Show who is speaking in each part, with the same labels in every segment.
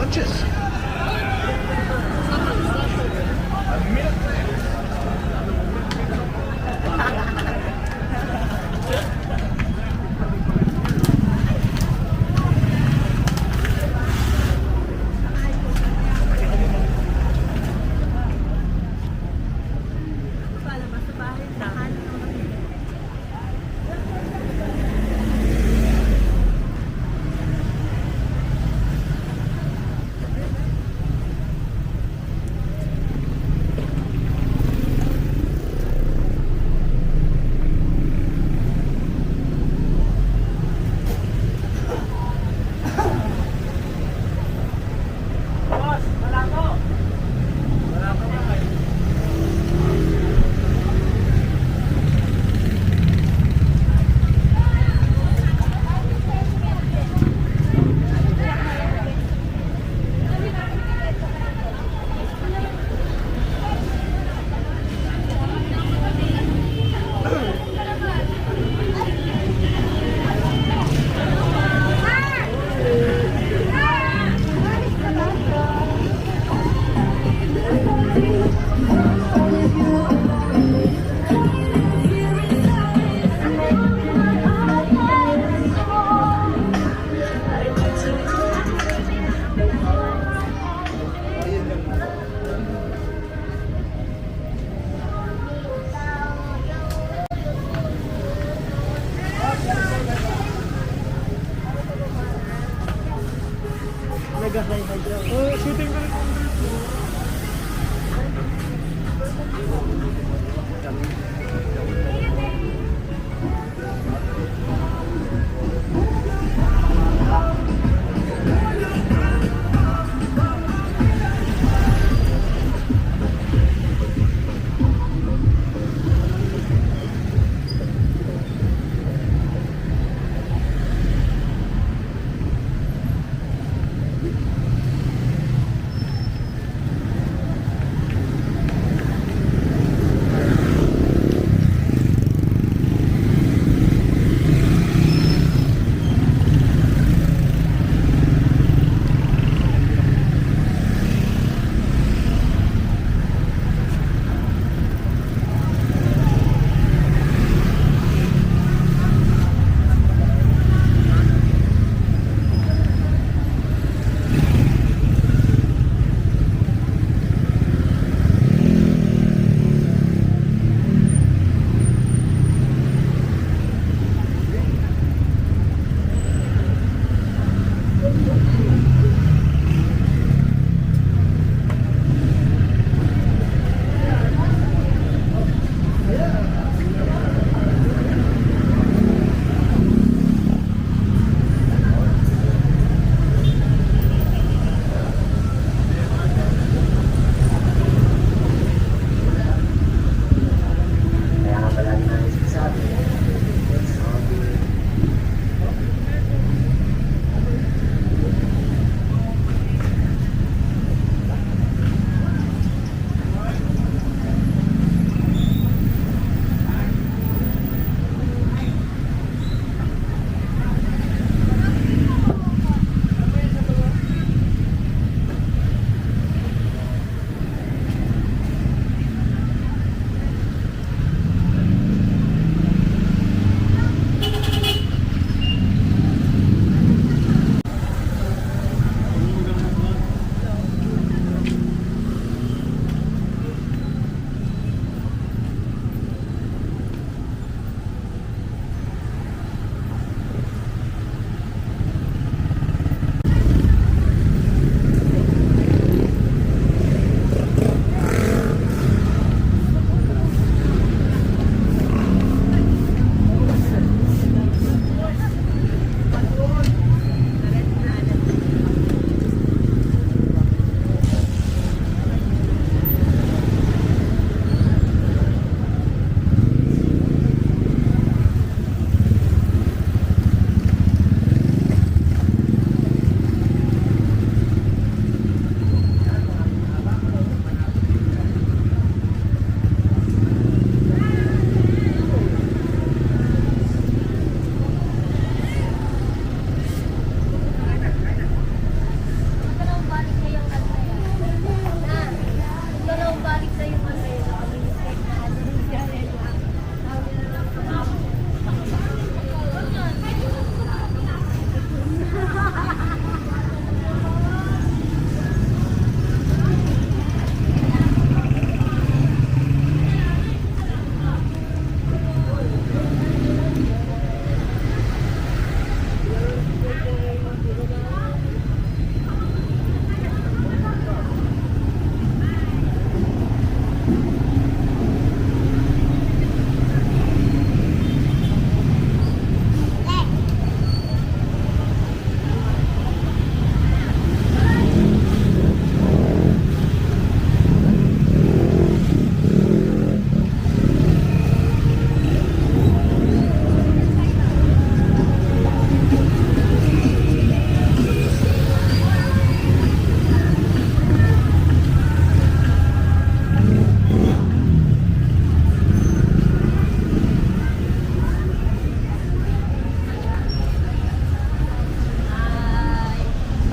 Speaker 1: Conscious.
Speaker 2: Shooting ka rin.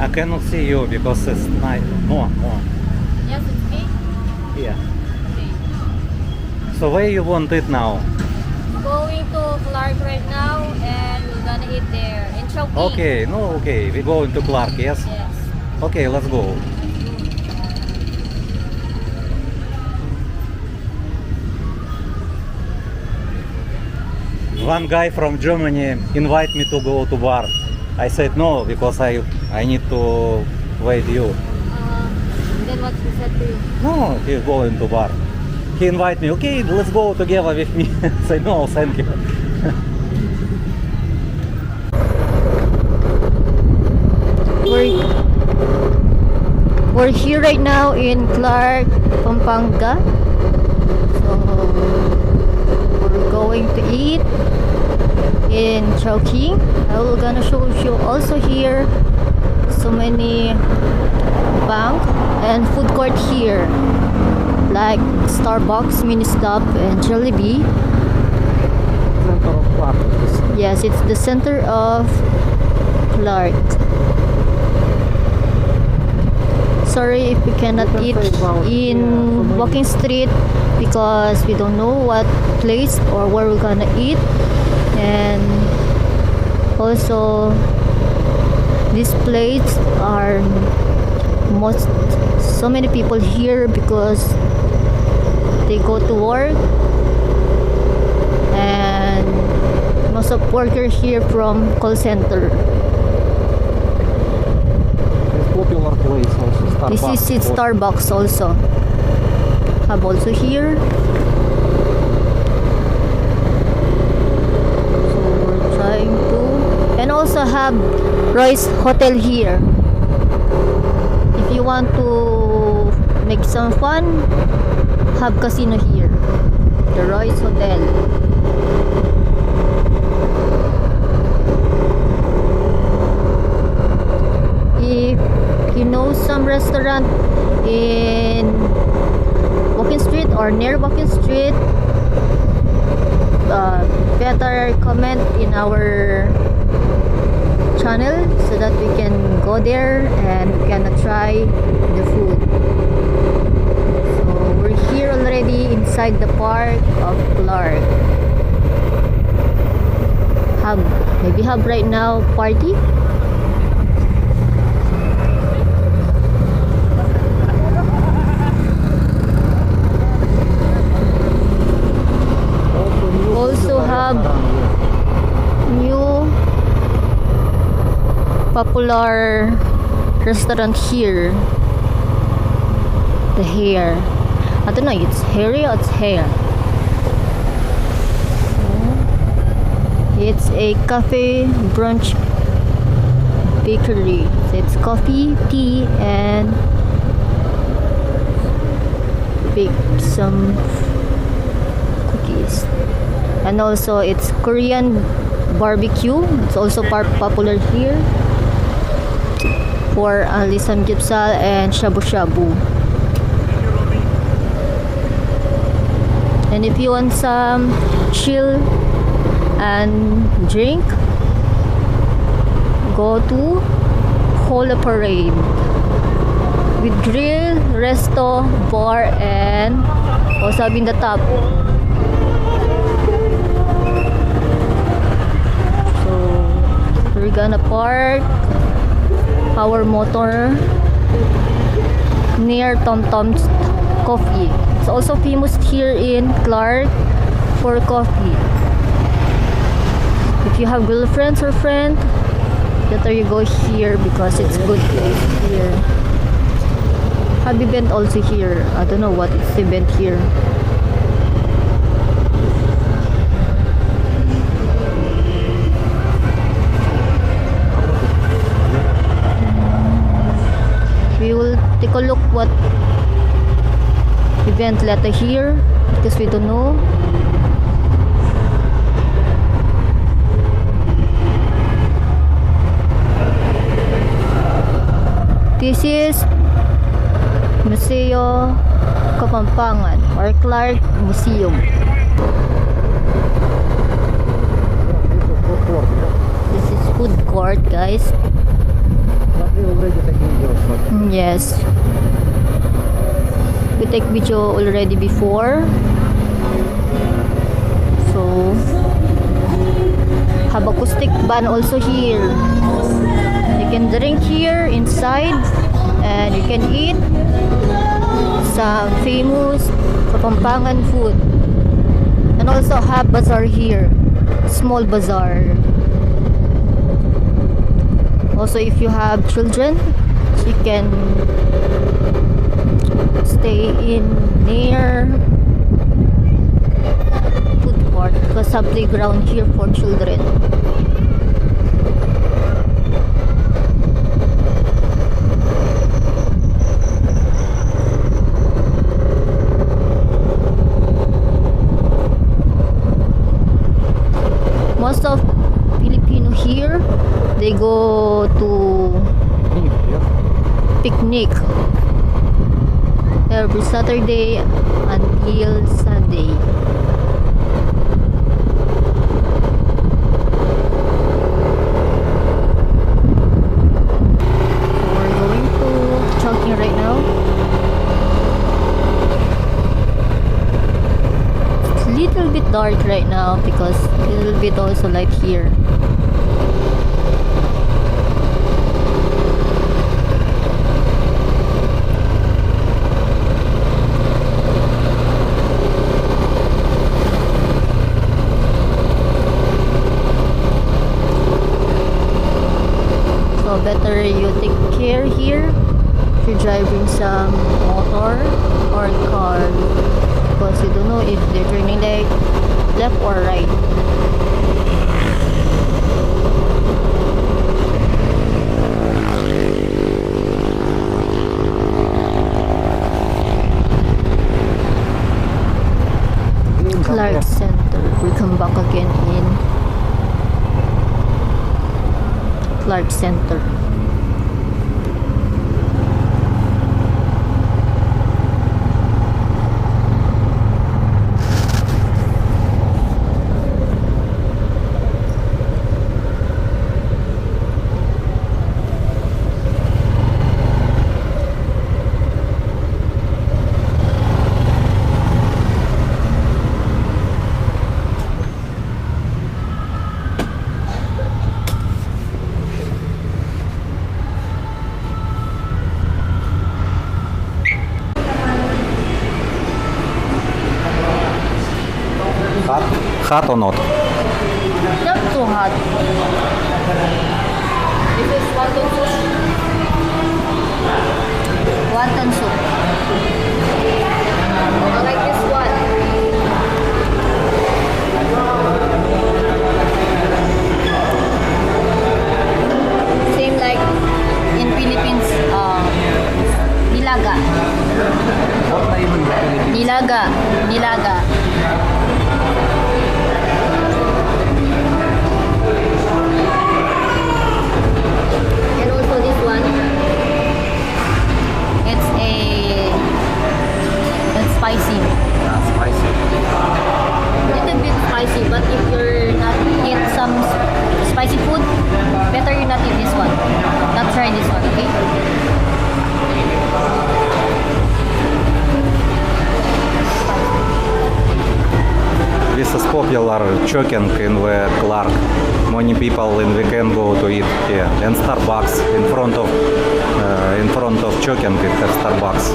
Speaker 1: I cannot see you because it's night. More.
Speaker 3: Yes, it's me.
Speaker 1: Yeah.
Speaker 3: Okay.
Speaker 1: So where you want it now?
Speaker 3: Going to Clark right now, and we're gonna eat there in Chowking.
Speaker 1: Okay, no, okay. We go into Clark, yes?
Speaker 3: Yes.
Speaker 1: Okay, let's go. One guy from Germany invite me to go to bar. I said no because I need to wait you.
Speaker 3: Then what he said to you?
Speaker 1: No, he's going to bar. He invite me. Okay, let's go together with me. Say no, thank you.
Speaker 3: We're here right now in Clark, Pampanga. So we're going to eat in Chowking. I will gonna show you also here so many bank and food court here, like Starbucks, Mini Stop, and Jollibee.
Speaker 1: Center of Clark.
Speaker 3: Yes, it's the center of Clark. Sorry if we cannot eat in Walking Street because we don't know what place or where we're gonna eat, and also these places are so many people here because they go to work, and most of workers here from call center.
Speaker 1: Popular place also.
Speaker 3: This is it, Starbucks also. Have also here. So we're trying to, and also have Royce Hotel here. If you want to make some fun, have casino here. The Royce Hotel. If you know some restaurant in Walking Street or near Walking Street, better comment in our channel so that we can go there and we can try the food. So we're here already inside the park of Clark. Maybe have right now party. Also have new popular restaurant here. The Hair. I don't know, it's hairy or it's hair. It's a cafe brunch bakery. So it's coffee, tea, and bake some cookies. And also it's Korean barbecue. It's also popular here for only samgyeopsal and shabu shabu. And if you want some chill and drink, go to Hola Parade with grill, resto, bar, and also in the top. So we're gonna park our motor near Tom Tom's Coffee. It's also famous here in Clark for coffee. If you have girlfriends or friend, better you go here because it's good place here. Have event also here. I don't know what is event here. We will take a look what event letter here because we don't know. This is Museo Kapampangan or Clark Museum. This is food court, guys.
Speaker 1: But we already taking videos, but
Speaker 3: Yes. We take video already before. So have acoustic band also here. You can drink here inside and you can eat some famous Kapampangan food. And also have bazaar here. Small bazaar. Also if you have children, you can stay in near food court because have playground here for children. Most of Filipino here, they go to picnic every Saturday until Sunday. So we're going to Chowking right now. It's little bit dark right now because little bit also light here. So better you take care here if you're driving some motor or car because you don't know if they're turning like left or right. Clark Center. We come back again in Clark Center.
Speaker 1: hot or not?
Speaker 3: Not too hot. This is wonton soup. Wonton soup. I like this one. Same like in Philippines, nilaga.
Speaker 1: What name in the Philippines?
Speaker 3: Nilaga. Nilaga. And also this one. It's spicy.
Speaker 1: Spicy.
Speaker 3: Little bit spicy, but if you're not eat some spicy food, better you not eat this one. Not try this one, okay?
Speaker 1: This is popular choking in the Clark. Many people in weekend go to eat here. And Starbucks in front of choking it have Starbucks.